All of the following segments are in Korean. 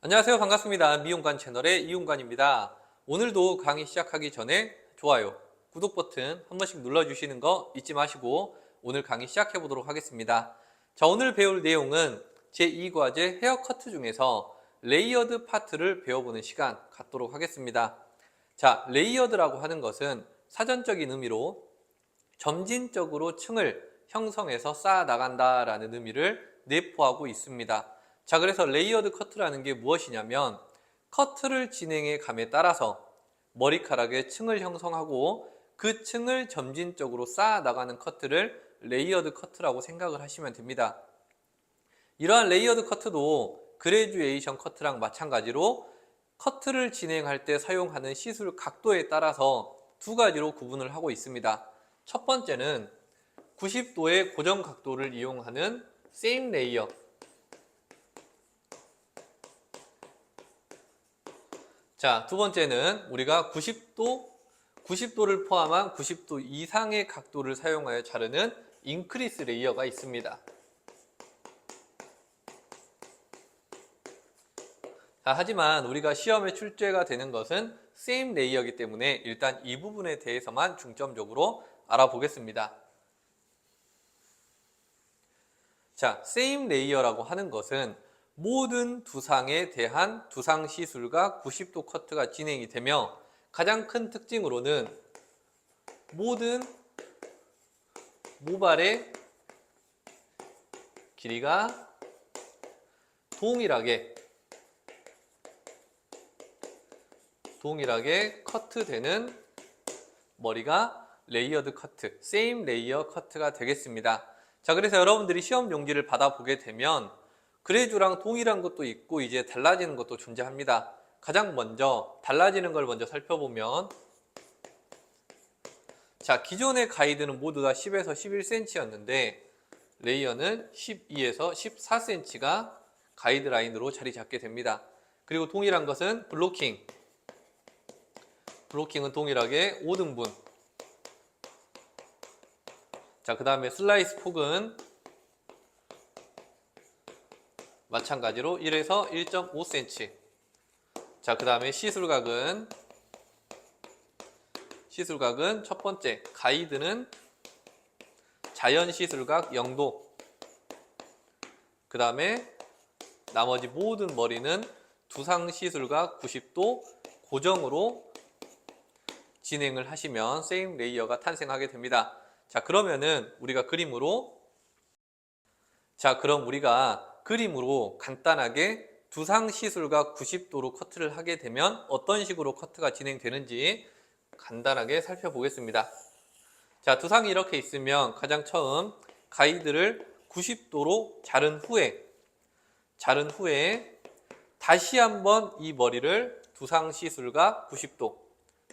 안녕하세요. 반갑습니다. 미용관 채널의 이용관입니다. 오늘도 강의 시작하기 전에 좋아요, 구독 버튼 한 번씩 눌러주시는 거 잊지 마시고 오늘 강의 시작해 보도록 하겠습니다. 자, 오늘 배울 내용은 제2과제 헤어커트 중에서 레이어드 파트를 배워보는 시간 갖도록 하겠습니다. 자, 레이어드라고 하는 것은 사전적인 의미로 점진적으로 층을 형성해서 쌓아 나간다라는 의미를 내포하고 있습니다. 자, 그래서 레이어드 커트라는 게 무엇이냐면 커트를 진행해 감에 따라서 머리카락에 층을 형성하고 그 층을 점진적으로 쌓아 나가는 커트를 레이어드 커트라고 생각을 하시면 됩니다. 이러한 레이어드 커트도 그레듀에이션 커트랑 마찬가지로 커트를 진행할 때 사용하는 시술 각도에 따라서 두 가지로 구분을 하고 있습니다. 첫 번째는 90도의 고정 각도를 이용하는 세임 레이어. 자, 두 번째는 우리가 90도를 포함한 90도 이상의 각도를 사용하여 자르는 인크리스 레이어가 있습니다. 자, 하지만 우리가 시험에 출제가 되는 것은 세임 레이어이기 때문에 일단 이 부분에 대해서만 중점적으로 알아보겠습니다. 자, 세임 레이어라고 하는 것은 모든 두상에 대한 두상 시술과 90도 커트가 진행이 되며 가장 큰 특징으로는 모든 모발의 길이가 동일하게 커트되는 머리가 레이어드 커트, 세임 레이어 커트가 되겠습니다. 자, 그래서 여러분들이 시험 용지를 받아보게 되면 그레듀랑 동일한 것도 있고 이제 달라지는 것도 존재합니다. 가장 먼저 달라지는 걸 먼저 살펴보면, 자, 기존의 가이드는 모두 다 10에서 11cm였는데 레이어는 12에서 14cm가 가이드라인으로 자리 잡게 됩니다. 그리고 동일한 것은 블로킹은 동일하게 5등분. 자, 그 다음에 슬라이스 폭은 마찬가지로 1에서 1.5cm. 자, 그 다음에 시술각은 첫 번째 가이드는 자연 시술각 0도. 그 다음에 나머지 모든 머리는 두상 시술각 90도 고정으로 진행을 하시면 세임 레이어가 탄생하게 됩니다. 자, 그러면은 우리가 그림으로 간단하게 두상 시술각 90도로 커트를 하게 되면 어떤 식으로 커트가 진행되는지 간단하게 살펴보겠습니다. 자, 두상이 이렇게 있으면 가장 처음 가이드를 90도로 자른 후에 다시 한번 이 머리를 두상 시술각 90도,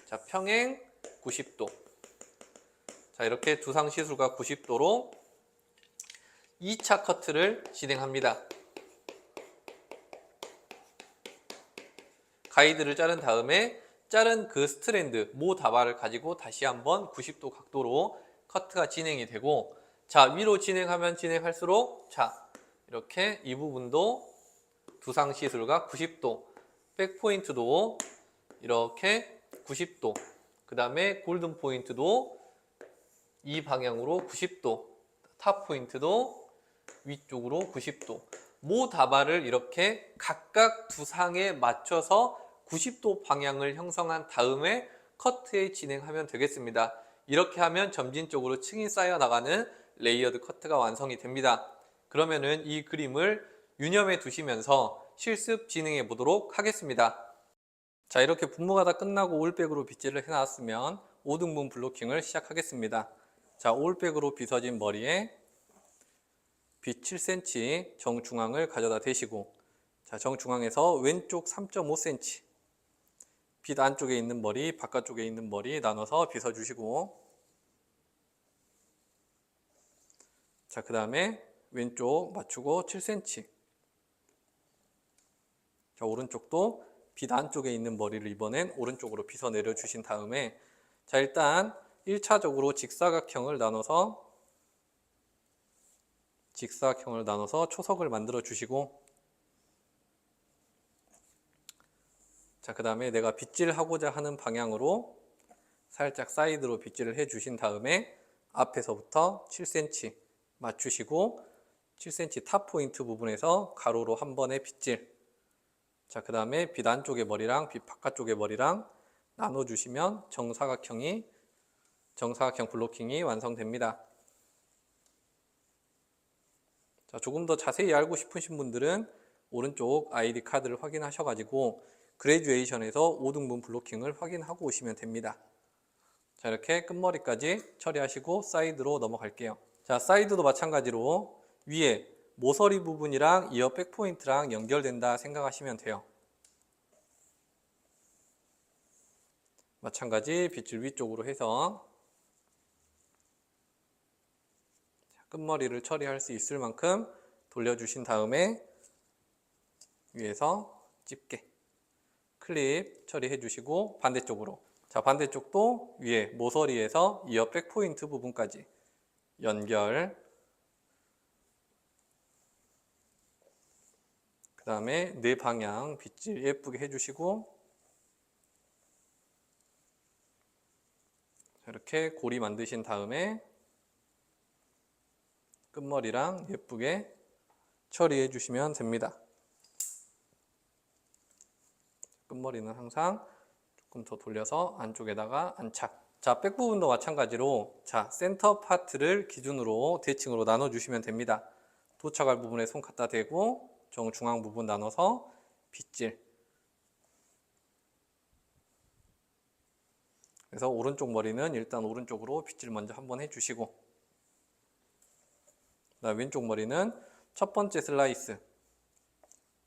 자, 평행 90도. 자, 이렇게 두상 시술각 90도로 2차 커트를 진행합니다. 가이드를 자른 다음에 자른 그 스트랜드, 모 다발을 가지고 다시 한번 90도 각도로 커트가 진행이 되고, 자, 위로 진행하면 진행할수록, 자, 이렇게 이 부분도 두상 시술각 90도, 백포인트도 이렇게 90도, 그 다음에 골든 포인트도 이 방향으로 90도, 탑 포인트도 위쪽으로 90도, 모 다발을 이렇게 각각 두상에 맞춰서 90도 방향을 형성한 다음에 커트에 진행하면 되겠습니다. 이렇게 하면 점진적으로 층이 쌓여 나가는 레이어드 커트가 완성이 됩니다. 그러면은 이 그림을 유념해 두시면서 실습 진행해 보도록 하겠습니다. 자, 이렇게 분무가 다 끝나고 올백으로 빗질을 해놨으면 5등분 블로킹을 시작하겠습니다. 자, 올백으로 빗어진 머리에 빗 7cm 정중앙을 가져다 대시고, 자, 정중앙에서 왼쪽 3.5cm 빗 안쪽에 있는 머리, 바깥쪽에 있는 머리 나눠서 빗어주시고, 자, 그 다음에 왼쪽 맞추고 7cm. 자, 오른쪽도 빗 안쪽에 있는 머리를 이번엔 오른쪽으로 빗어 내려 주신 다음에, 자, 일단 1차적으로 직사각형을 나눠서 초석을 만들어 주시고, 자, 그 다음에 내가 빗질하고자 하는 방향으로 살짝 사이드로 빗질을 해 주신 다음에 앞에서부터 7cm 맞추시고 7cm 탑 포인트 부분에서 가로로 한 번에 빗질. 자, 그 다음에 빗 안쪽의 머리랑 빗 바깥쪽의 머리랑 나눠주시면 정사각형 블로킹이 완성됩니다. 자, 조금 더 자세히 알고 싶으신 분들은 오른쪽 아이디 카드를 확인하셔가지고 그레듀에이션에서 5등분 블로킹을 확인하고 오시면 됩니다. 자, 이렇게 끝머리까지 처리하시고 사이드로 넘어갈게요. 자, 사이드도 마찬가지로 위에 모서리 부분이랑 이어 백포인트랑 연결된다 생각하시면 돼요. 마찬가지 빗질 위쪽으로 해서 끝머리를 처리할 수 있을 만큼 돌려주신 다음에 위에서 집게 클립 처리해 주시고 반대쪽으로, 자, 반대쪽도 위에 모서리에서 이어 백포인트 부분까지 연결. 그 다음에 네 방향 빗질 예쁘게 해주시고 이렇게 고리 만드신 다음에 끝머리랑 예쁘게 처리해 주시면 됩니다. 끝머리는 항상 조금 더 돌려서 안쪽에다가 안착. 자, 백 부분도 마찬가지로 자, 센터 파트를 기준으로 대칭으로 나눠 주시면 됩니다. 도착할 부분에 손 갖다 대고 정중앙 부분 나눠서 빗질. 그래서 오른쪽 머리는 일단 오른쪽으로 빗질 먼저 한번 해주시고, 그다음 왼쪽 머리는 첫 번째 슬라이스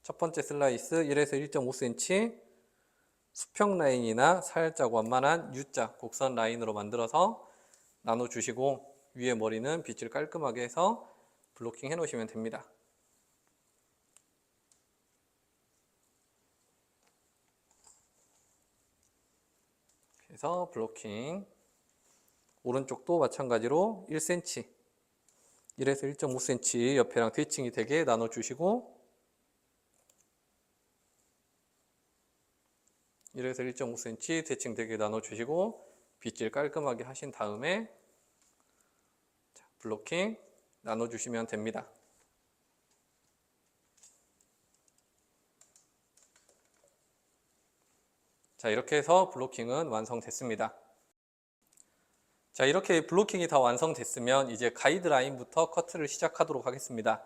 1에서 1.5cm 수평 라인이나 살짝 완만한 U자 곡선 라인으로 만들어서 나눠주시고 위에 머리는 빗질 깔끔하게 해서 블로킹 해 놓으시면 됩니다. 그래서 블로킹, 오른쪽도 마찬가지로 1cm 1에서 1.5cm 옆에랑 대칭이 되게 나눠주시고 1에서 1.5cm 대칭 되게 나눠주시고 빗질 깔끔하게 하신 다음에 블로킹 나눠주시면 됩니다. 자, 이렇게 해서 블로킹은 완성됐습니다. 자, 이렇게 블로킹이 다 완성됐으면 이제 가이드라인부터 커트를 시작하도록 하겠습니다.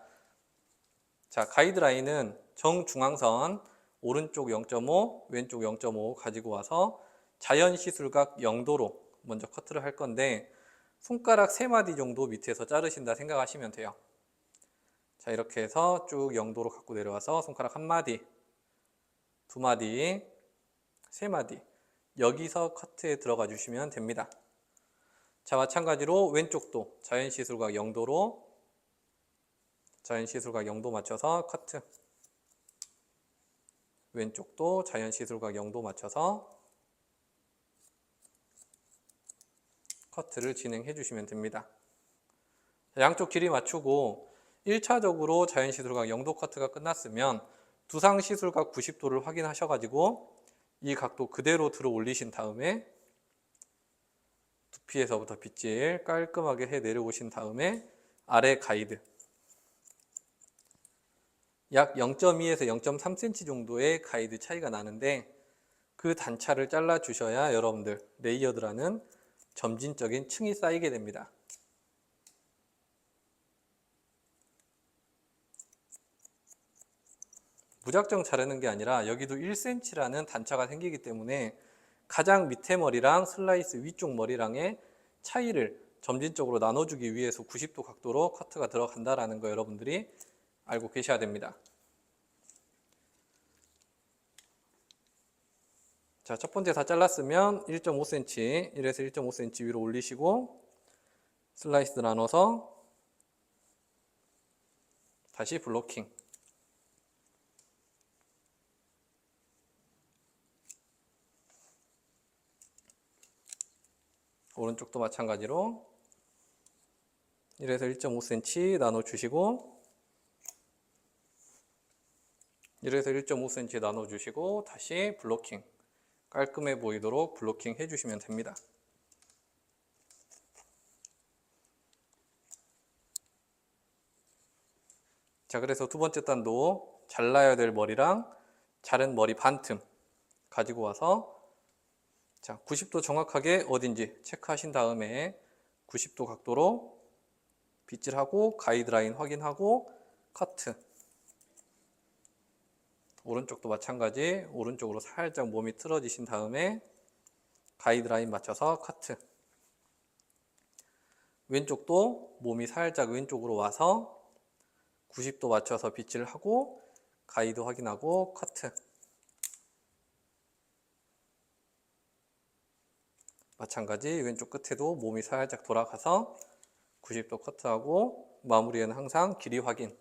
자, 가이드라인은 정중앙선 오른쪽 0.5, 왼쪽 0.5 가지고 와서 자연 시술각 0도로 먼저 커트를 할 건데 손가락 3마디 정도 밑에서 자르신다 생각하시면 돼요. 자, 이렇게 해서 쭉 0도로 갖고 내려와서 손가락 1마디, 2마디, 3마디 여기서 커트에 들어가 주시면 됩니다. 자, 마찬가지로 왼쪽도 자연시술각 0도로 자연시술각 0도 맞춰서 커트, 왼쪽도 자연시술각 0도 맞춰서 커트를 진행해 주시면 됩니다. 양쪽 길이 맞추고 1차적으로 자연시술각 0도 커트가 끝났으면 두상시술각 90도를 확인하셔가지고 이 각도 그대로 들어 올리신 다음에 두피에서부터 빗질 깔끔하게 해 내려오신 다음에 아래 가이드 약 0.2에서 0.3cm 정도의 가이드 차이가 나는데 그 단차를 잘라 주셔야 여러분들 레이어드라는 점진적인 층이 쌓이게 됩니다. 무작정 자르는 게 아니라 여기도 1cm라는 단차가 생기기 때문에 가장 밑에 머리랑 슬라이스 위쪽 머리랑의 차이를 점진적으로 나눠주기 위해서 90도 각도로 커트가 들어간다는 거 여러분들이 알고 계셔야 됩니다. 자, 첫 번째 다 잘랐으면 1.5cm, 1에서 1.5cm 위로 올리시고 슬라이스 나눠서 다시 블로킹. 오른쪽도 마찬가지로 1에서 1.5cm 나눠주시고 1에서 1.5cm 나눠주시고 다시 블로킹, 깔끔해 보이도록 블로킹 해주시면 됩니다. 자, 그래서 두 번째 단도 잘라야 될 머리랑 자른 머리 반틈 가지고 와서 자, 90도 정확하게 어딘지 체크하신 다음에 90도 각도로 빗질하고 가이드라인 확인하고 커트. 오른쪽도 마찬가지 오른쪽으로 살짝 몸이 틀어지신 다음에 가이드라인 맞춰서 커트. 왼쪽도 몸이 살짝 왼쪽으로 와서 90도 맞춰서 빗질을 하고 가이드 확인하고 커트. 마찬가지 왼쪽 끝에도 몸이 살짝 돌아가서 90도 커트하고 마무리에는 항상 길이 확인.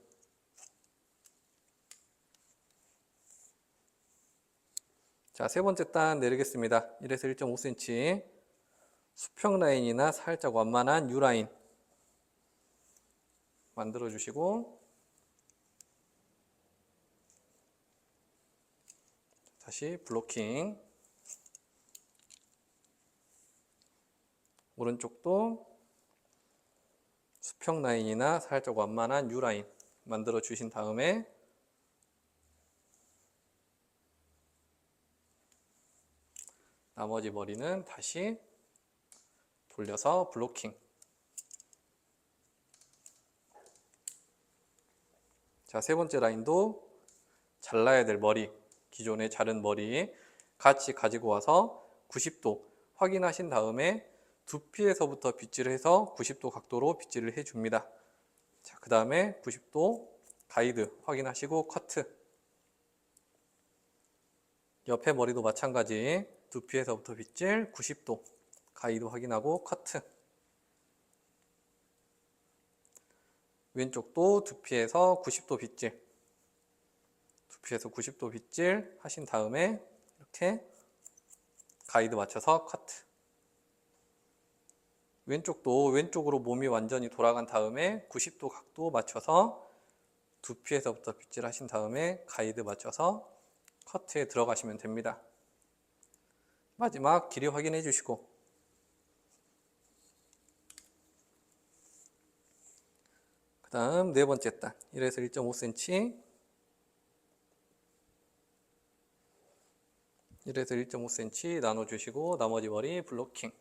자, 세 번째 단 내리겠습니다. 1에서 1.5cm 수평 라인이나 살짝 완만한 U라인 만들어 주시고 다시 블로킹. 오른쪽도 수평 라인이나 살짝 완만한 U라인 만들어 주신 다음에 나머지 머리는 다시 돌려서 블로킹. 자, 세 번째 라인도 잘라야 될 머리, 기존에 자른 머리 같이 가지고 와서 90도 확인하신 다음에 두피에서부터 빗질을 해서 90도 각도로 빗질을 해줍니다. 자, 그 다음에 90도 가이드 확인하시고 커트. 옆에 머리도 마찬가지 두피에서부터 빗질 90도 가이드 확인하고 커트. 왼쪽도 두피에서 90도 빗질, 두피에서 90도 빗질 하신 다음에 이렇게 가이드 맞춰서 커트. 왼쪽도 왼쪽으로 몸이 완전히 돌아간 다음에 90도 각도 맞춰서 두피에서부터 빗질 하신 다음에 가이드 맞춰서 커트에 들어가시면 됩니다. 마지막 길이 확인해 주시고 그 다음 네 번째 단 1에서 1.5cm 1에서 1.5cm 나눠주시고 나머지 머리 블로킹.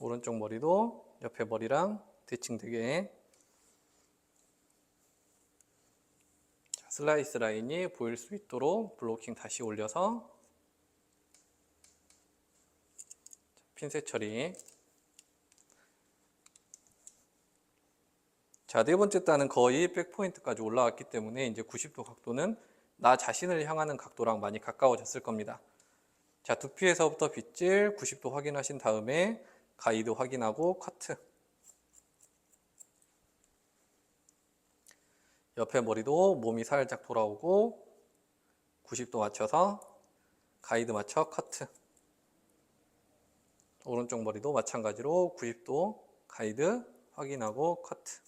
오른쪽 머리도 옆에 머리랑 대칭되게 슬라이스 라인이 보일 수 있도록 블로킹 다시 올려서 핀셋 처리. 자, 네 번째 단은 거의 백포인트까지 올라왔기 때문에 이제 90도 각도는 나 자신을 향하는 각도랑 많이 가까워졌을 겁니다. 자, 두피에서부터 빗질 90도 확인하신 다음에 가이드 확인하고 커트. 옆에 머리도 몸이 살짝 돌아오고 90도 맞춰서 가이드 맞춰 커트. 오른쪽 머리도 마찬가지로 90도 가이드 확인하고 커트.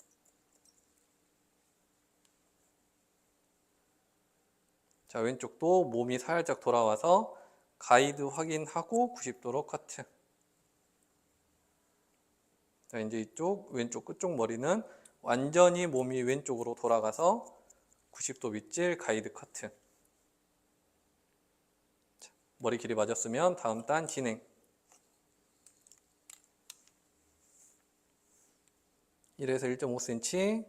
자, 왼쪽도 몸이 살짝 돌아와서 가이드 확인하고 90도로 커트. 자, 이제 이쪽 왼쪽 끝쪽 머리는 완전히 몸이 왼쪽으로 돌아가서 90도 빗질 가이드 커트. 자, 머리 길이 맞았으면 다음 단 진행. 1에서 1.5cm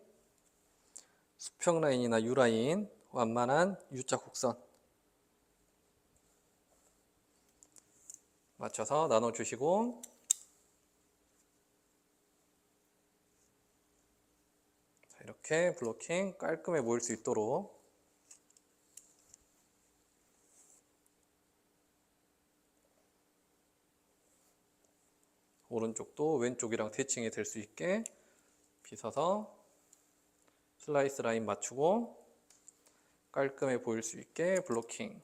수평 라인이나 U라인 완만한 U자 곡선 맞춰서 나눠주시고 이렇게 블로킹 깔끔해 보일 수 있도록 오른쪽도 왼쪽이랑 대칭이 될 수 있게 빗어서 슬라이스 라인 맞추고 깔끔해 보일 수 있게 블로킹.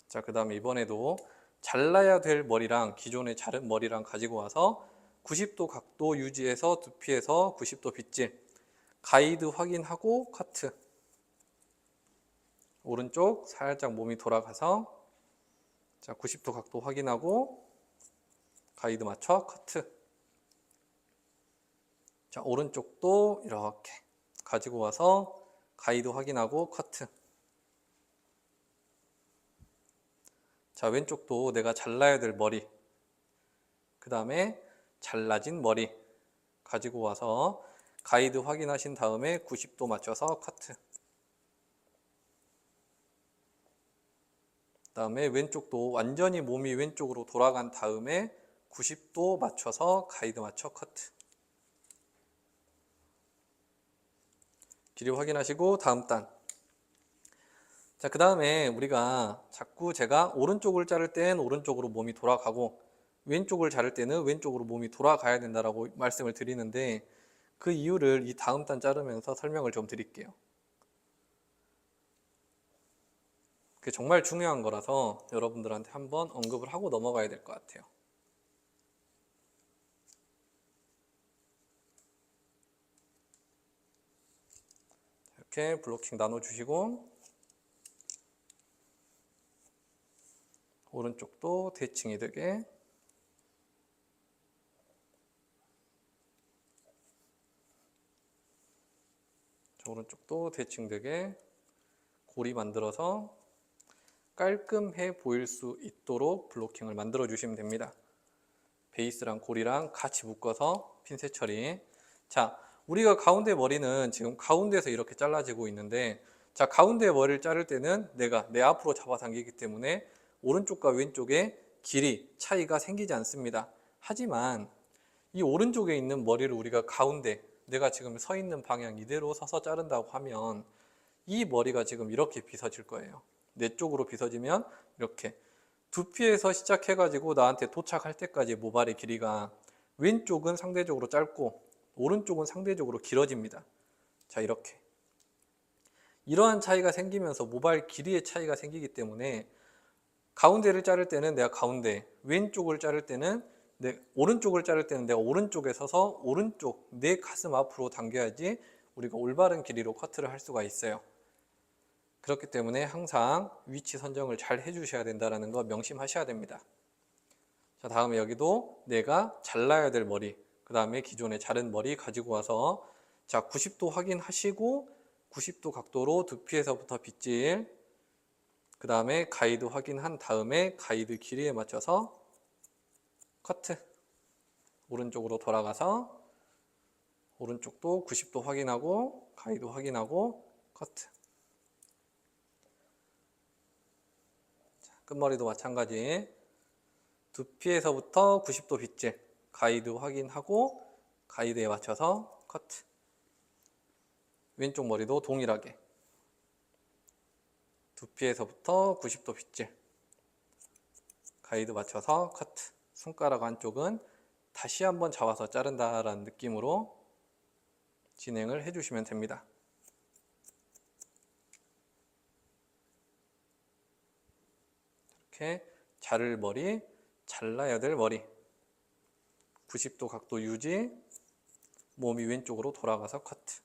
자, 그 다음에 이번에도 잘라야 될 머리랑 기존에 자른 머리랑 가지고 와서 90도 각도 유지해서 두피에서 90도 빗질, 가이드 확인하고 커트. 오른쪽 살짝 몸이 돌아가서 자, 90도 각도 확인하고 가이드 맞춰 커트. 자, 오른쪽도 이렇게 가지고 와서 가이드 확인하고 커트. 자, 왼쪽도 내가 잘라야 될 머리, 그 다음에 잘라진 머리 가지고 와서 가이드 확인하신 다음에 90도 맞춰서 커트. 그 다음에 왼쪽도 완전히 몸이 왼쪽으로 돌아간 다음에 90도 맞춰서 가이드 맞춰 커트. 길이 확인하시고 다음 단. 자, 그 다음에 우리가 자꾸 제가 오른쪽을 자를 땐 오른쪽으로 몸이 돌아가고 왼쪽을 자를 때는 왼쪽으로 몸이 돌아가야 된다라고 말씀을 드리는데 그 이유를 이 다음 단 자르면서 설명을 좀 드릴게요. 그게 정말 중요한 거라서 여러분들한테 한번 언급을 하고 넘어가야 될 것 같아요. 이렇게 블로킹 나눠주시고 오른쪽도 대칭이 되게 오른쪽도 대칭되게 고리 만들어서 깔끔해 보일 수 있도록 블로킹을 만들어 주시면 됩니다. 베이스랑 고리랑 같이 묶어서 핀셋 처리. 자, 우리가 가운데 머리는 지금 가운데서 이렇게 잘라지고 있는데 자, 가운데 머리를 자를 때는 내가 내 앞으로 잡아당기기 때문에 오른쪽과 왼쪽에 길이 차이가 생기지 않습니다. 하지만 이 오른쪽에 있는 머리를 우리가 가운데 내가 지금 서 있는 방향 이대로 서서 자른다고 하면 이 머리가 지금 이렇게 빗어질 거예요. 내 쪽으로 빗어지면 이렇게 두피에서 시작해가지고 나한테 도착할 때까지 모발의 길이가 왼쪽은 상대적으로 짧고 오른쪽은 상대적으로 길어집니다. 자, 이렇게 이러한 차이가 생기면서 모발 길이의 차이가 생기기 때문에 가운데를 자를 때는 내가 가운데, 왼쪽을 자를 때는 오른쪽을 자를 때는 내가 오른쪽에 서서 오른쪽 내 가슴 앞으로 당겨야지 우리가 올바른 길이로 커트를 할 수가 있어요. 그렇기 때문에 항상 위치 선정을 잘 해주셔야 된다는 거 명심하셔야 됩니다. 자, 다음에 여기도 내가 잘라야 될 머리, 그 다음에 기존에 자른 머리 가지고 와서 자, 90도 확인하시고 90도 각도로 두피에서부터 빗질, 그 다음에 가이드 확인한 다음에 가이드 길이에 맞춰서 커트. 오른쪽으로 돌아가서 오른쪽도 90도 확인하고 가이드 확인하고 커트. 자, 끝머리도 마찬가지. 두피에서부터 90도 빗질, 가이드 확인하고 가이드에 맞춰서 커트. 왼쪽 머리도 동일하게 두피에서부터 90도 빗질, 가이드 맞춰서 커트. 손가락 안쪽은 다시 한번 잡아서 자른다라는 느낌으로 진행을 해주시면 됩니다. 이렇게 자를 머리, 잘라야 될 머리, 90도 각도 유지, 몸이 왼쪽으로 돌아가서 커트.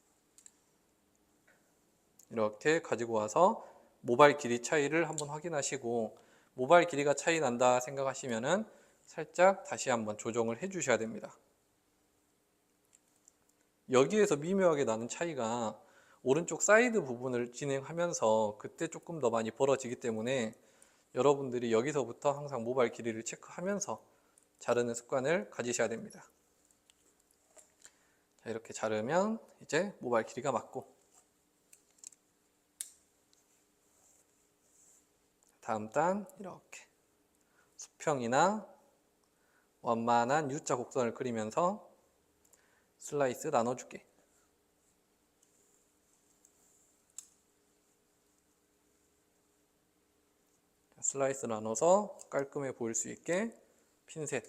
이렇게 가지고 와서 모발 길이 차이를 한번 확인하시고 모발 길이가 차이 난다 생각하시면은 살짝 다시 한번 조정을 해 주셔야 됩니다. 여기에서 미묘하게 나는 차이가 오른쪽 사이드 부분을 진행하면서 그때 조금 더 많이 벌어지기 때문에 여러분들이 여기서부터 항상 모발 길이를 체크하면서 자르는 습관을 가지셔야 됩니다. 자, 이렇게 자르면 이제 모발 길이가 맞고 다음 단 이렇게 수평이나 완만한 U자 곡선을 그리면서 슬라이스 나눠주게. 슬라이스 나눠서 깔끔해 보일 수 있게 핀셋.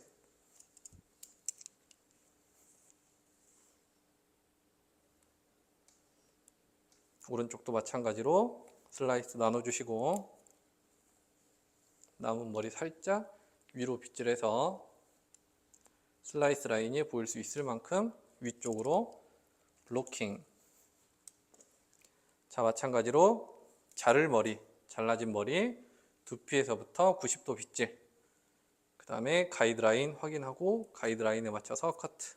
오른쪽도 마찬가지로 슬라이스 나눠주시고 남은 머리 살짝 위로 빗질해서 슬라이스 라인이 보일 수 있을 만큼 위쪽으로 블로킹. 자, 마찬가지로 자를 머리, 잘라진 머리 두피에서부터 90도 빗질. 그 다음에 가이드라인 확인하고 가이드라인에 맞춰서 커트.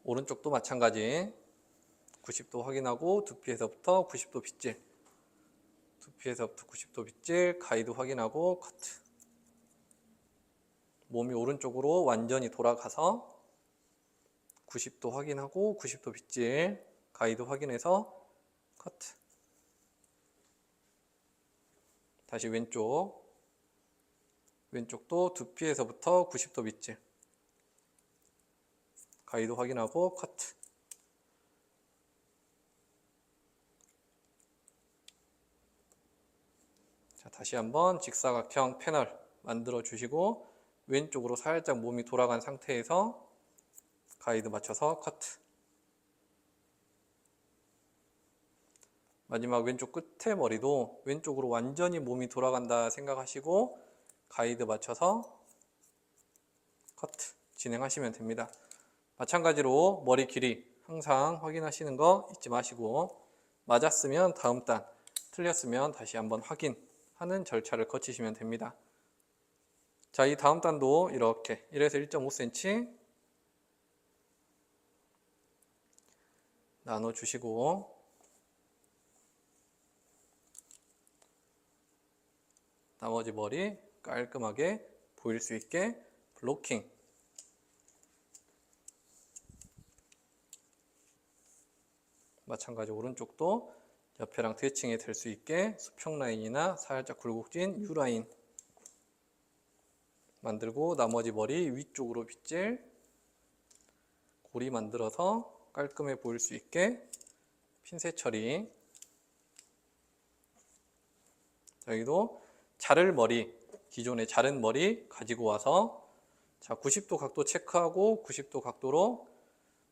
오른쪽도 마찬가지 90도 확인하고 두피에서부터 90도 빗질. 두피에서부터 90도 빗질, 가이드 확인하고 커트. 몸이 오른쪽으로 완전히 돌아가서 90도 확인하고 90도 빗질, 가이드 확인해서 커트. 다시 왼쪽도 두피에서부터 90도 빗질, 가이드 확인하고 커트. 자, 다시 한번 직사각형 패널 만들어 주시고 왼쪽으로 살짝 몸이 돌아간 상태에서 가이드 맞춰서 커트. 마지막 왼쪽 끝에 머리도 왼쪽으로 완전히 몸이 돌아간다 생각하시고 가이드 맞춰서 커트 진행하시면 됩니다. 마찬가지로 머리 길이 항상 확인하시는 거 잊지 마시고 맞았으면 다음 단, 틀렸으면 다시 한번 확인하는 절차를 거치시면 됩니다. 자, 이 다음 단도 이렇게 1에서 1.5cm 나눠주시고 나머지 머리 깔끔하게 보일 수 있게 블로킹. 마찬가지 오른쪽도 옆에랑 대칭이 될 수 있게 수평 라인이나 살짝 굴곡진 U라인 만들고 나머지 머리 위쪽으로 빗질, 고리 만들어서 깔끔해 보일 수 있게 핀셋 처리. 여기도 자를 머리, 기존에 자른 머리 가지고 와서 자 90도 각도 체크하고 90도 각도로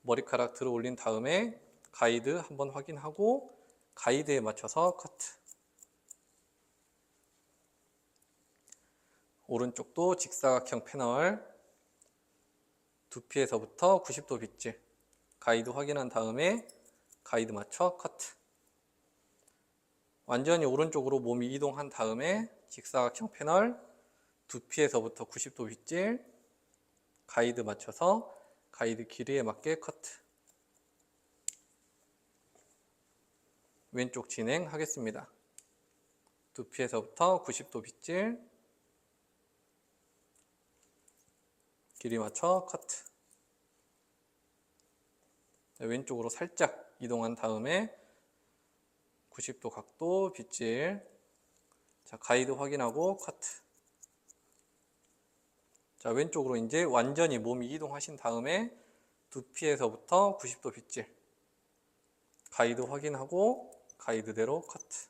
머리카락 들어 올린 다음에 가이드 한번 확인하고 가이드에 맞춰서 커트. 오른쪽도 직사각형 패널 두피에서부터 90도 빗질, 가이드 확인한 다음에 가이드 맞춰 커트. 완전히 오른쪽으로 몸이 이동한 다음에 직사각형 패널 두피에서부터 90도 빗질, 가이드 맞춰서 가이드 길이에 맞게 커트. 왼쪽 진행하겠습니다. 두피에서부터 90도 빗질, 길이 맞춰 커트. 왼쪽으로 살짝 이동한 다음에 90도 각도 빗질. 자, 가이드 확인하고 커트. 자, 왼쪽으로 이제 완전히 몸이 이동하신 다음에 두피에서부터 90도 빗질. 가이드 확인하고 가이드대로 커트.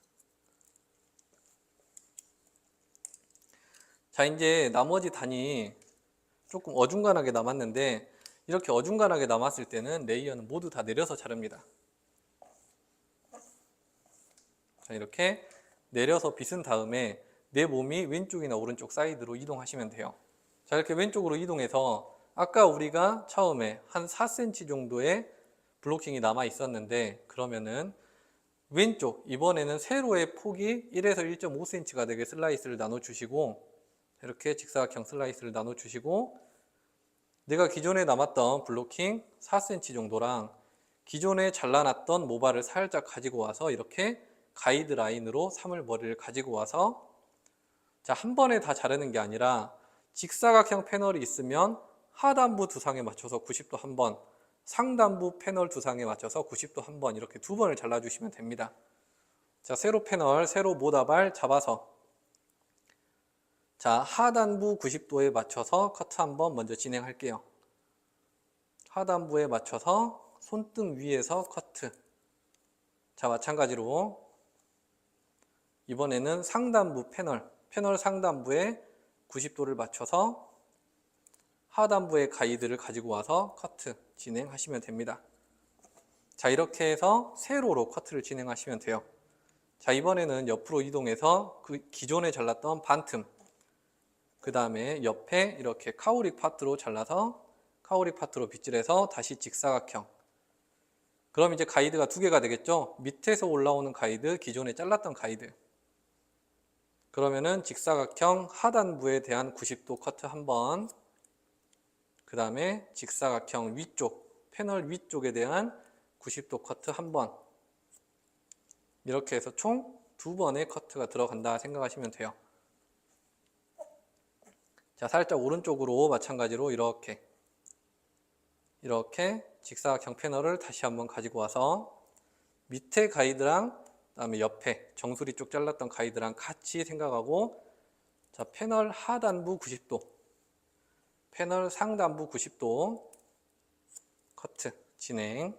자, 이제 나머지 단이 조금 어중간하게 남았는데 이렇게 어중간하게 남았을 때는 레이어는 모두 다 내려서 자릅니다. 자, 이렇게 내려서 빗은 다음에 내 몸이 왼쪽이나 오른쪽 사이드로 이동하시면 돼요. 자, 이렇게 왼쪽으로 이동해서 아까 우리가 처음에 한 4cm 정도의 블로킹이 남아 있었는데 그러면은 왼쪽 이번에는 세로의 폭이 1에서 1.5cm가 되게 슬라이스를 나눠주시고 이렇게 직사각형 슬라이스를 나눠주시고 내가 기존에 남았던 블로킹 4cm 정도랑 기존에 잘라놨던 모발을 살짝 가지고 와서 이렇게 가이드 라인으로 삼을 머리를 가지고 와서 자, 한 번에 다 자르는 게 아니라 직사각형 패널이 있으면 하단부 두상에 맞춰서 90도 한 번, 상단부 패널 두상에 맞춰서 90도 한 번 이렇게 두 번을 잘라주시면 됩니다. 자, 세로 패널, 세로 모다발 잡아서 자, 하단부 90도에 맞춰서 커트 한번 먼저 진행할게요. 하단부에 맞춰서 손등 위에서 커트. 자, 마찬가지로 이번에는 상단부 패널 상단부에 90도를 맞춰서 하단부의 가이드를 가지고 와서 커트 진행하시면 됩니다. 자, 이렇게 해서 세로로 커트를 진행하시면 돼요. 자, 이번에는 옆으로 이동해서 그 기존에 잘랐던 반틈, 그 다음에 옆에 이렇게 카우릭 파트로 잘라서 카우릭 파트로 빗질해서 다시 직사각형. 그럼 이제 가이드가 두 개가 되겠죠? 밑에서 올라오는 가이드, 기존에 잘랐던 가이드. 그러면은 직사각형 하단부에 대한 90도 커트 한 번, 그 다음에 직사각형 위쪽, 패널 위쪽에 대한 90도 커트 한 번. 이렇게 해서 총 두 번의 커트가 들어간다 생각하시면 돼요. 자, 살짝 오른쪽으로 마찬가지로 이렇게 직사각형 패널을 다시 한번 가지고 와서 밑에 가이드랑 그다음에 옆에 정수리 쪽 잘랐던 가이드랑 같이 생각하고, 자, 패널 하단부 90도, 패널 상단부 90도 커트 진행.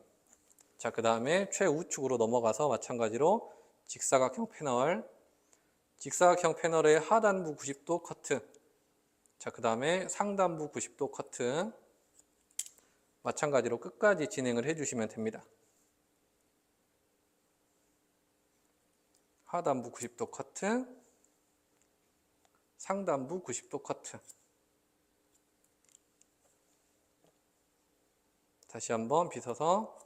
자, 그 다음에 최우측으로 넘어가서 마찬가지로 직사각형 패널의 하단부 90도 커트. 자, 그 다음에 상단부 90도 커트. 마찬가지로 끝까지 진행을 해주시면 됩니다. 하단부 90도 커트, 상단부 90도 커트. 다시 한번 빗어서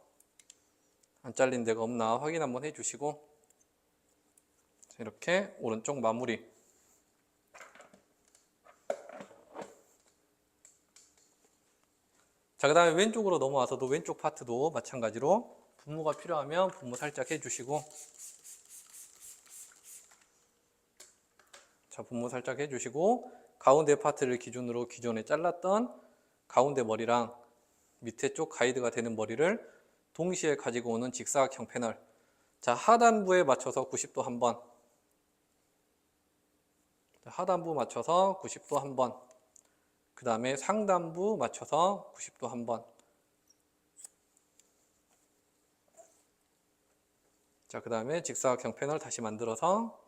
안 잘린 데가 없나 확인 한번 해주시고, 이렇게 오른쪽 마무리. 자, 그 다음에 왼쪽으로 넘어와서도 왼쪽 파트도 마찬가지로 분무가 필요하면 분무 살짝 해주시고, 자, 분무 살짝 해주시고, 가운데 파트를 기준으로 기존에 잘랐던 가운데 머리랑 밑에 쪽 가이드가 되는 머리를 동시에 가지고 오는 직사각형 패널. 자, 하단부에 맞춰서 90도 한 번, 하단부 맞춰서 90도 한 번, 그 다음에 상단부 맞춰서 90도 한 번. 자, 그 다음에 직사각형 패널 다시 만들어서,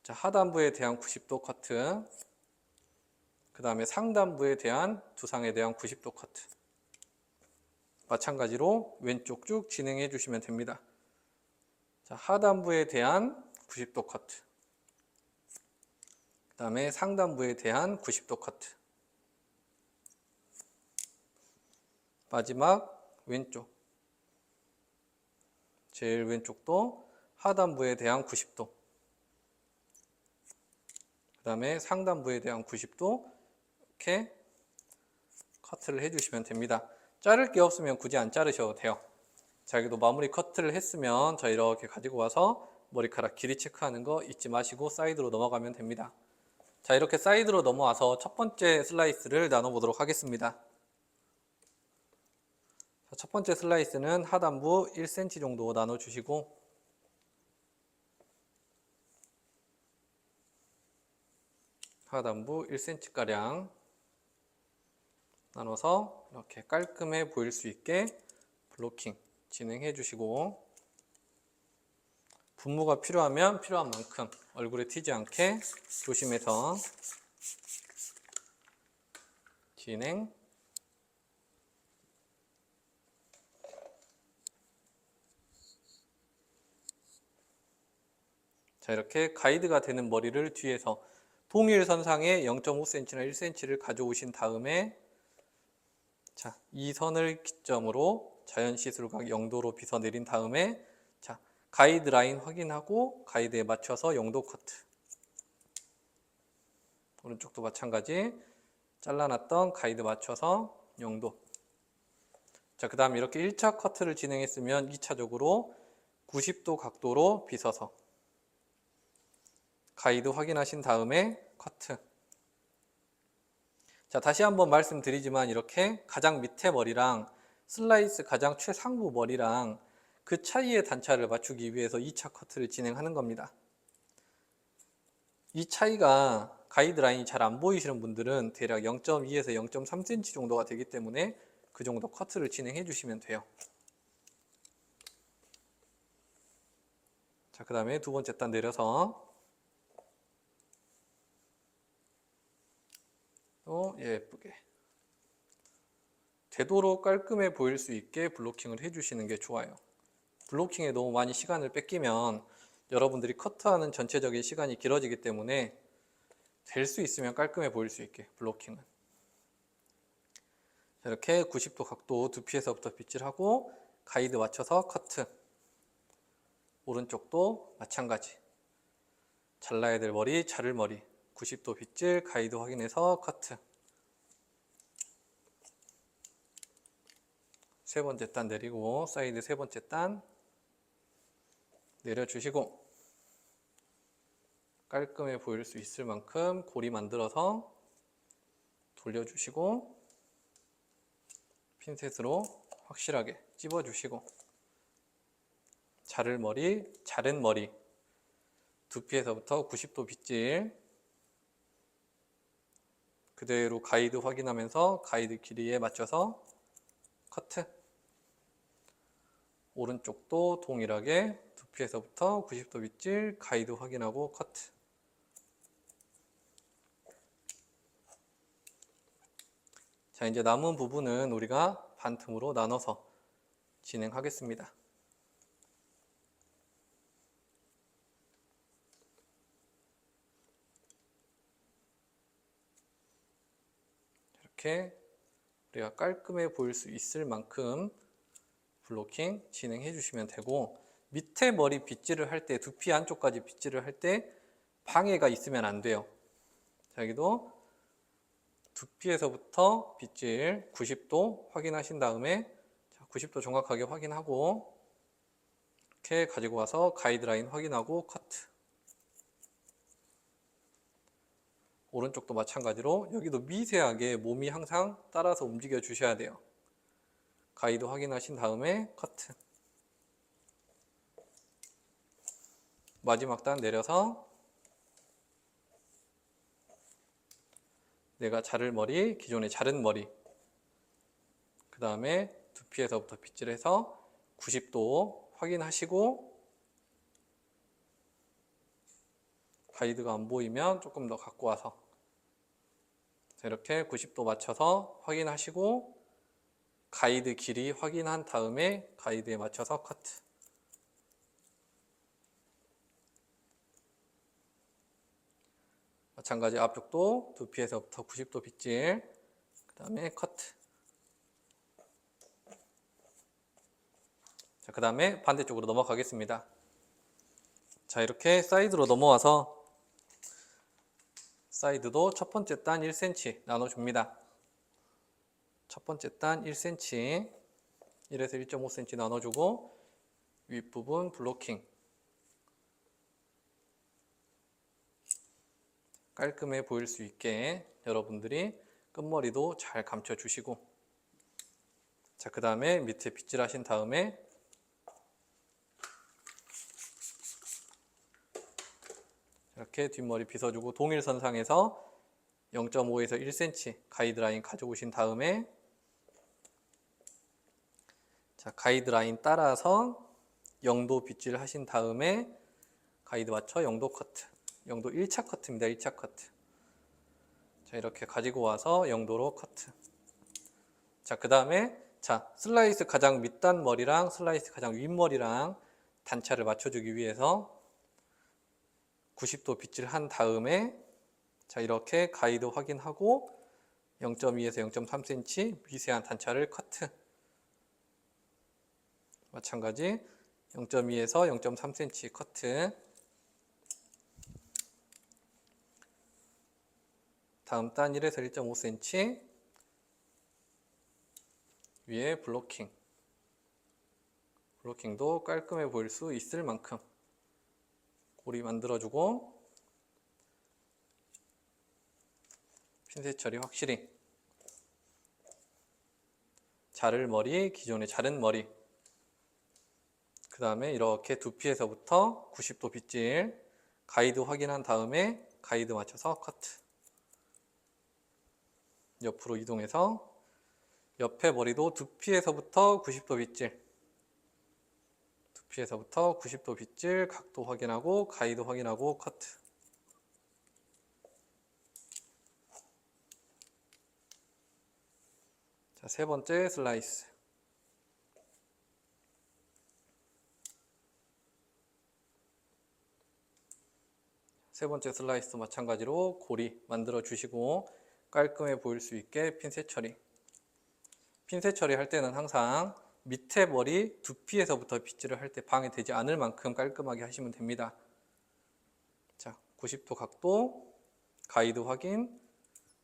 자, 하단부에 대한 90도 커트, 그 다음에 상단부에 대한 두상에 대한 90도 커트. 마찬가지로 왼쪽 쭉 진행해 주시면 됩니다. 자, 하단부에 대한 90도 커트, 그 다음에 상단부에 대한 90도 커트. 마지막 왼쪽, 제일 왼쪽도 하단부에 대한 90도, 그 다음에 상단부에 대한 90도 이렇게 커트를 해주시면 됩니다. 자를 게 없으면 굳이 안 자르셔도 돼요. 자, 여기도 마무리 커트를 했으면 자, 이렇게 가지고 와서 머리카락 길이 체크하는 거 잊지 마시고 사이드로 넘어가면 됩니다. 자, 이렇게 사이드로 넘어와서 첫 번째 슬라이스를 나눠보도록 하겠습니다. 자, 첫 번째 슬라이스는 하단부 1cm 정도 나눠주시고, 하단부 1cm가량 나눠서 이렇게 깔끔해 보일 수 있게 블로킹 진행해 주시고, 분무가 필요하면 필요한 만큼 얼굴에 튀지 않게 조심해서 진행. 자, 이렇게 가이드가 되는 머리를 뒤에서 동일 선상에 0.5cm나 1cm를 가져오신 다음에, 자, 이 선을 기점으로 자연 시술각 0도로 빗어 내린 다음에, 자, 가이드라인 확인하고 가이드에 맞춰서 0도 커트. 오른쪽도 마찬가지 잘라놨던 가이드 맞춰서 0도. 자, 그 다음 이렇게 1차 커트를 진행했으면 2차적으로 90도 각도로 빗어서 가이드 확인하신 다음에 커트. 자, 다시 한번 말씀드리지만 이렇게 가장 밑에 머리랑 슬라이스 가장 최상부 머리랑 그 차이의 단차를 맞추기 위해서 2차 커트를 진행하는 겁니다. 이 차이가 가이드라인이 잘 안 보이시는 분들은 대략 0.2에서 0.3cm 정도가 되기 때문에 그 정도 커트를 진행해 주시면 돼요. 자, 그 다음에 두 번째 단 내려서 또 예쁘게 되도록 깔끔해 보일 수 있게 블로킹을 해주시는 게 좋아요. 블로킹에 너무 많이 시간을 뺏기면 여러분들이 커트하는 전체적인 시간이 길어지기 때문에 될 수 있으면 깔끔해 보일 수 있게 블로킹은. 자, 이렇게 90도 각도 두피에서부터 빗질하고 가이드 맞춰서 커트. 오른쪽도 마찬가지. 잘라야 될 머리, 자를 머리. 90도 빗질, 가이드 확인해서 커트. 세 번째 단 내리고 사이드 세 번째 단 내려주시고 깔끔해 보일 수 있을 만큼 고리 만들어서 돌려주시고 핀셋으로 확실하게 찝어주시고 자른 머리 두피에서부터 90도 빗질 그대로 가이드 확인하면서 가이드 길이에 맞춰서 커트. 오른쪽도 동일하게 두피에서부터 90도 빗질 가이드 확인하고 커트. 자, 이제 남은 부분은 우리가 반틈으로 나눠서 진행하겠습니다. 이렇게 우리가 깔끔해 보일 수 있을 만큼 블로킹 진행해 주시면 되고, 밑에 머리 빗질을 할 때, 두피 안쪽까지 빗질을 할 때 방해가 있으면 안 돼요. 자, 여기도 두피에서부터 빗질 90도 확인하신 다음에 90도 정확하게 확인하고 이렇게 가지고 와서 가이드라인 확인하고 커트. 오른쪽도 마찬가지로 여기도 미세하게 몸이 항상 따라서 움직여 주셔야 돼요. 가이드 확인하신 다음에 커트. 마지막 단 내려서 내가 자를 머리, 기존에 자른 머리, 그 다음에 두피에서부터 빗질해서 90도 확인하시고 가이드가 안 보이면 조금 더 갖고 와서 이렇게 90도 맞춰서 확인하시고 가이드 길이 확인한 다음에 가이드에 맞춰서 커트. 마찬가지 앞쪽도 두피에서부터 90도 빗질, 그 다음에 커트. 자, 그 다음에 반대쪽으로 넘어가겠습니다. 자, 이렇게 사이드로 넘어와서 사이드도 첫 번째 단 1cm 나눠줍니다. 첫 번째 단 1cm, 1에서 1.5cm 나눠주고 윗부분 블로킹. 깔끔해 보일 수 있게 여러분들이 끝머리도 잘 감춰주시고, 자, 그 다음에 밑에 빗질 하신 다음에 이렇게 뒷머리 빗어주고 동일선상에서 0.5에서 1cm 가이드라인 가져오신 다음에 자, 가이드라인 따라서 0도 빗질 하신 다음에 가이드 맞춰 0도 커트. 0도 1차 커트입니다. 1차 커트. 자, 이렇게 가지고 와서 0도로 커트. 자, 그 다음에 자, 슬라이스 가장 밑단 머리랑 슬라이스 가장 윗머리랑 단차를 맞춰주기 위해서 90도 빗질 한 다음에 자, 이렇게 가이드 확인하고 0.2에서 0.3cm 미세한 단차를 커트. 마찬가지 0.2에서 0.3cm 커트. 다음 단 1에서 1.5cm 위에 블로킹. 블로킹도 깔끔해 보일 수 있을 만큼 고리 만들어주고 핀셋 처리 확실히. 자를 머리, 기존에 자른 머리, 그 다음에 이렇게 두피에서부터 90도 빗질 가이드 확인한 다음에 가이드 맞춰서 커트. 옆으로 이동해서 옆에 머리도 두피에서부터 90도 빗질, 두피에서부터 90도 빗질 각도 확인하고 가이드 확인하고 커트. 자, 세 번째 슬라이스. 세 번째 슬라이스도 마찬가지로 고리 만들어 주시고 깔끔해 보일 수 있게 핀셋 처리. 핀셋 처리할 때는 항상 밑에 머리 두피에서부터 빗질을 할 때 방해되지 않을 만큼 깔끔하게 하시면 됩니다. 자, 90도 각도, 가이드 확인,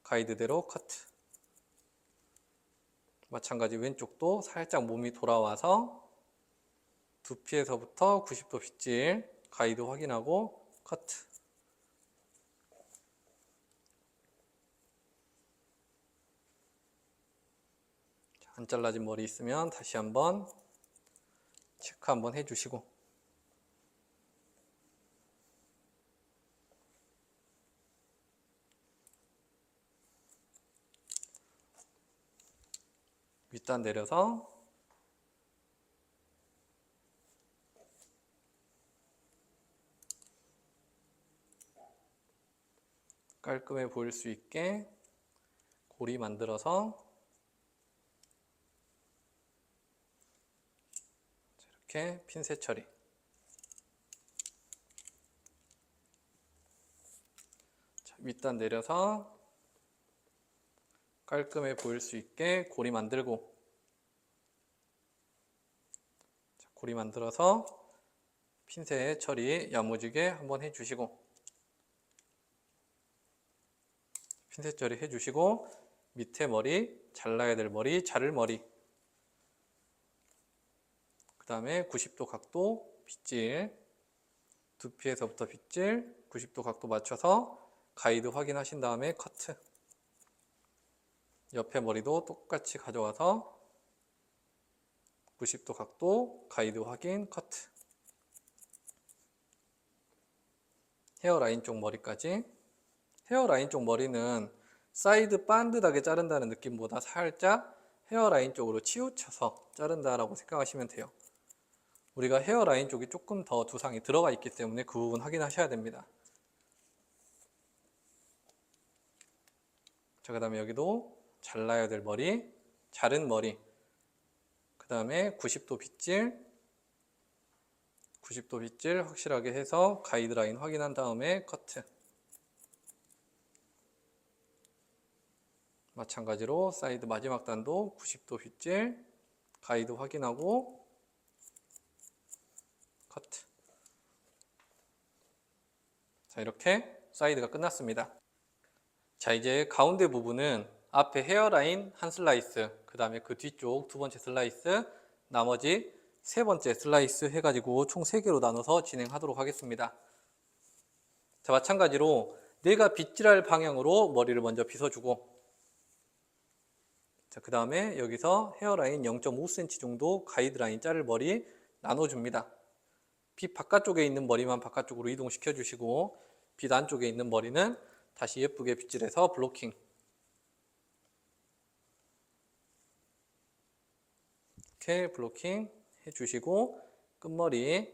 가이드대로 커트. 마찬가지 왼쪽도 살짝 몸이 돌아와서 두피에서부터 90도 빗질, 가이드 확인하고 커트. 안 잘라진 머리 있으면 다시 한번 체크 한번 해주시고, 윗단 내려서 깔끔해 보일 수 있게 고리 만들어서 이렇게 핀셋 처리. 자, 윗단 내려서 깔끔해 보일 수 있게 고리 만들고, 자, 고리 만들어서 핀셋 처리 야무지게 한번 해주시고, 핀셋 처리 해주시고, 밑에 머리, 잘라야 될 머리, 자를 머리, 그 다음에 90도 각도 빗질, 두피에서부터 빗질 90도 각도 맞춰서 가이드 확인하신 다음에 커트. 옆에 머리도 똑같이 가져와서 90도 각도 가이드 확인 커트. 헤어라인 쪽 머리까지. 헤어라인 쪽 머리는 사이드 반듯하게 자른다는 느낌보다 살짝 헤어라인 쪽으로 치우쳐서 자른다라고 생각하시면 돼요. 우리가 헤어라인 쪽이 조금 더 두상이 들어가 있기 때문에 그 부분 확인하셔야 됩니다. 자, 그 다음에 여기도 잘라야 될 머리, 자른 머리, 그 다음에 90도 빗질, 90도 빗질 확실하게 해서 가이드라인 확인한 다음에 커트. 마찬가지로 사이드 마지막 단도 90도 빗질, 가이드 확인하고 커트. 자, 이렇게 사이드가 끝났습니다. 자, 이제 가운데 부분은 앞에 헤어라인 한 슬라이스, 그 다음에 그 뒤쪽 두 번째 슬라이스, 나머지 세 번째 슬라이스 해가지고 총 3개로 나눠서 진행하도록 하겠습니다. 자, 마찬가지로 내가 빗질할 방향으로 머리를 먼저 빗어주고, 자, 그 다음에 여기서 헤어라인 0.5cm 정도 가이드라인 자를 머리 나눠줍니다. 빗 바깥쪽에 있는 머리만 바깥쪽으로 이동시켜 주시고, 빗 안쪽에 있는 머리는 다시 예쁘게 빗질해서 블로킹. 이렇게 블로킹 해주시고, 끝머리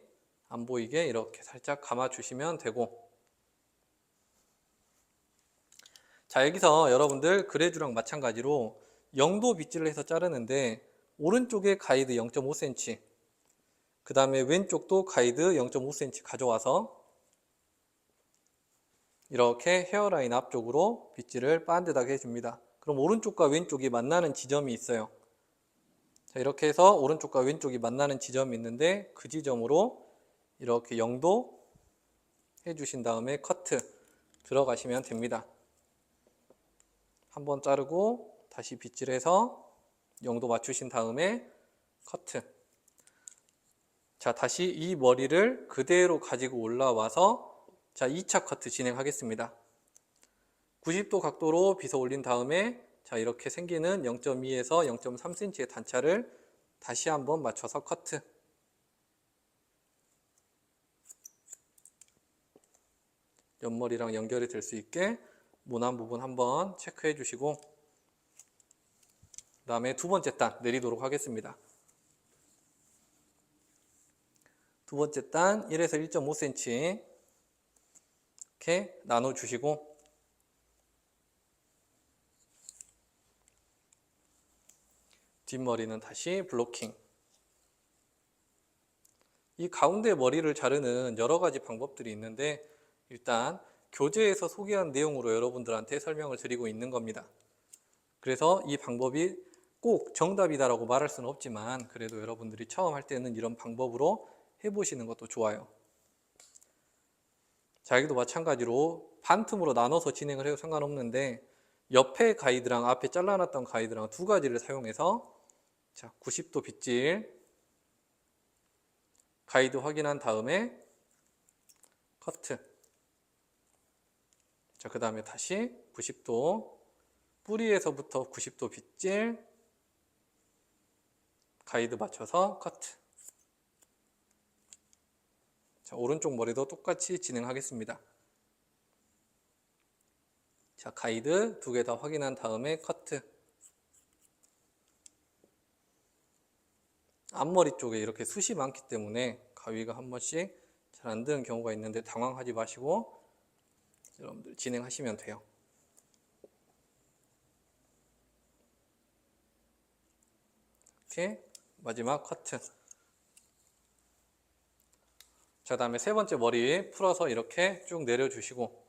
안 보이게 이렇게 살짝 감아주시면 되고, 자, 여기서 여러분들 그레주랑 마찬가지로 0도 빗질을 해서 자르는데, 오른쪽에 가이드 0.5cm, 그 다음에 왼쪽도 가이드 0.5cm 가져와서 이렇게 헤어라인 앞쪽으로 빗질을 반듯하게 해줍니다. 그럼 오른쪽과 왼쪽이 만나는 지점이 있어요. 자, 이렇게 해서 오른쪽과 왼쪽이 만나는 지점이 있는데, 그 지점으로 이렇게 0도 해주신 다음에 커트 들어가시면 됩니다. 한번 자르고 다시 빗질해서 0도 맞추신 다음에 커트. 자, 다시 이 머리를 그대로 가지고 올라와서 자, 2차 커트 진행하겠습니다. 90도 각도로 빗어 올린 다음에 자, 이렇게 생기는 0.2에서 0.3cm의 단차를 다시 한번 맞춰서 커트. 옆머리랑 연결이 될 수 있게 모난 부분 한번 체크해 주시고, 그 다음에 두 번째 단 내리도록 하겠습니다. 두 번째 단 1에서 1.5cm 이렇게 나눠주시고, 뒷머리는 다시 블로킹. 이 가운데 머리를 자르는 여러 가지 방법들이 있는데, 일단 교재에서 소개한 내용으로 여러분들한테 설명을 드리고 있는 겁니다. 그래서 이 방법이 꼭 정답이다라고 말할 수는 없지만 그래도 여러분들이 처음 할 때는 이런 방법으로 해보시는 것도 좋아요. 자, 여기도 마찬가지로 반틈으로 나눠서 진행을 해도 상관없는데 옆에 가이드랑 앞에 잘라놨던 가이드랑 두 가지를 사용해서 자, 90도 빗질 가이드 확인한 다음에 커트. 자, 그 다음에 다시 90도 뿌리에서부터 90도 빗질 가이드 맞춰서 커트. 자, 오른쪽 머리도 똑같이 진행하겠습니다. 자, 가이드 두 개 다 확인한 다음에 커트. 앞머리 쪽에 이렇게 숱이 많기 때문에 가위가 한 번씩 잘 안 드는 경우가 있는데 당황하지 마시고 여러분들 진행하시면 돼요. 이렇게 마지막 커트. 자, 다음에 세 번째 머리 풀어서 이렇게 쭉 내려주시고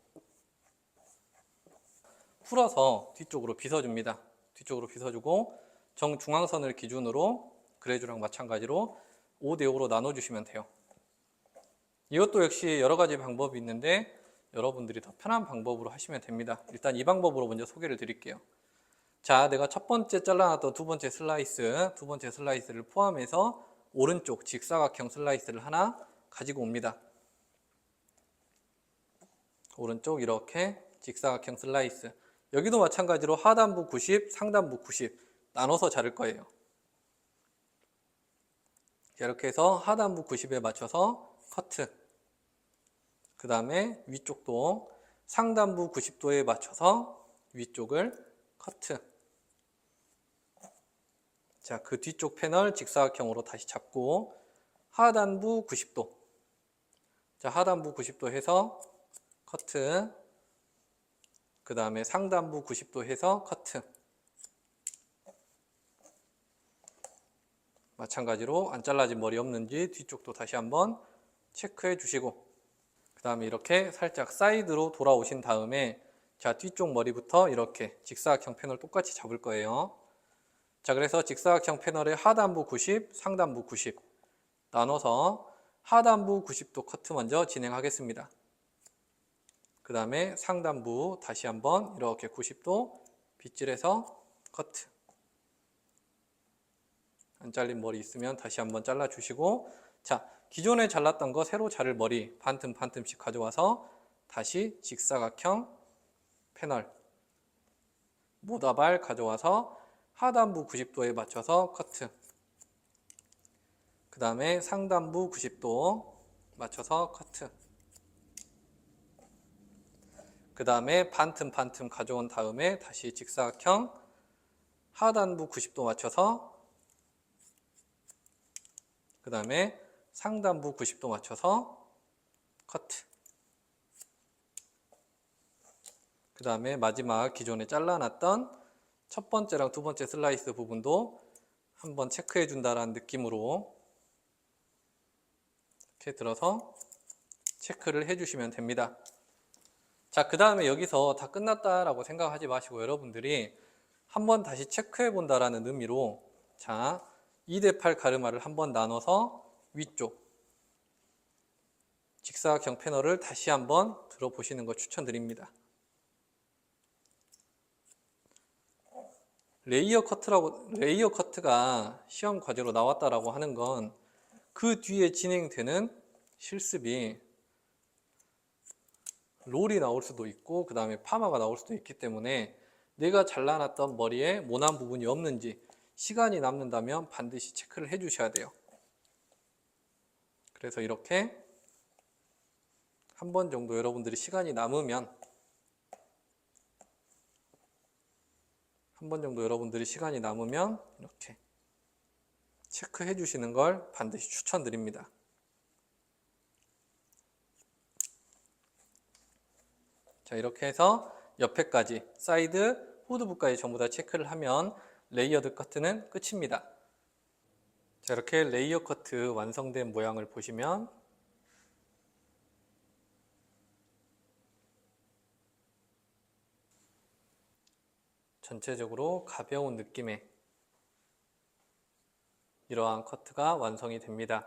풀어서 뒤쪽으로 빗어줍니다. 뒤쪽으로 빗어주고 정중앙선을 기준으로 그래주랑 마찬가지로 5대5로 나눠주시면 돼요. 이것도 역시 여러 가지 방법이 있는데 여러분들이 더 편한 방법으로 하시면 됩니다. 일단 이 방법으로 먼저 소개를 드릴게요. 자, 내가 첫 번째 잘라놨던 두 번째 슬라이스를 포함해서 오른쪽 직사각형 슬라이스를 하나 가지고 옵니다. 오른쪽 이렇게 직사각형 슬라이스. 여기도 마찬가지로 하단부 90, 상단부 90 나눠서 자를 거예요. 이렇게 해서 하단부 90에 맞춰서 커트. 그 다음에 위쪽도 상단부 90도에 맞춰서 위쪽을 커트. 자, 그 뒤쪽 패널 직사각형으로 다시 잡고 하단부 90도. 자, 하단부 90도 해서 커트. 그 다음에 상단부 90도 해서 커트. 마찬가지로 안 잘라진 머리 없는지 뒤쪽도 다시 한번 체크해 주시고 그 다음에 이렇게 살짝 사이드로 돌아오신 다음에 자, 뒤쪽 머리부터 이렇게 직사각형 패널 똑같이 잡을 거예요. 자, 그래서 직사각형 패널의 하단부 90, 상단부 90 나눠서 하단부 90도 커트 먼저 진행하겠습니다. 그 다음에 상단부 다시 한번 이렇게 90도 빗질해서 커트. 안 잘린 머리 있으면 다시 한번 잘라주시고 자, 기존에 잘랐던 거 새로 자를 머리 반틈씩 가져와서 다시 직사각형 패널 모다발 가져와서 하단부 90도에 맞춰서 커트. 그 다음에 상단부 90도 맞춰서 커트. 그 다음에 반틈 가져온 다음에 다시 직사각형 하단부 90도 맞춰서 그 다음에 상단부 90도 맞춰서 커트. 그 다음에 마지막 기존에 잘라놨던 첫 번째랑 두 번째 슬라이스 부분도 한번 체크해 준다라는 느낌으로 이렇게 들어서 체크를 해주시면 됩니다. 자, 그 다음에 여기서 다 끝났다라고 생각하지 마시고 여러분들이 한번 다시 체크해 본다라는 의미로 자, 2대8 가르마를 한번 나눠서 위쪽 직사각형 패널을 다시 한번 들어보시는 거 추천드립니다. 레이어 커트가 시험 과제로 나왔다라고 하는 건 그 뒤에 진행되는 실습이 롤이 나올 수도 있고 그 다음에 파마가 나올 수도 있기 때문에 내가 잘라놨던 머리에 모난 부분이 없는지 시간이 남는다면 반드시 체크를 해 주셔야 돼요. 그래서 이렇게 한 번 정도 여러분들이 시간이 남으면 이렇게 체크해 주시는 걸 반드시 추천드립니다. 자, 이렇게 해서 옆에까지 사이드, 후드부까지 전부 다 체크를 하면 레이어드 커트는 끝입니다. 자, 이렇게 레이어 커트 완성된 모양을 보시면 전체적으로 가벼운 느낌의 이러한 커트가 완성이 됩니다.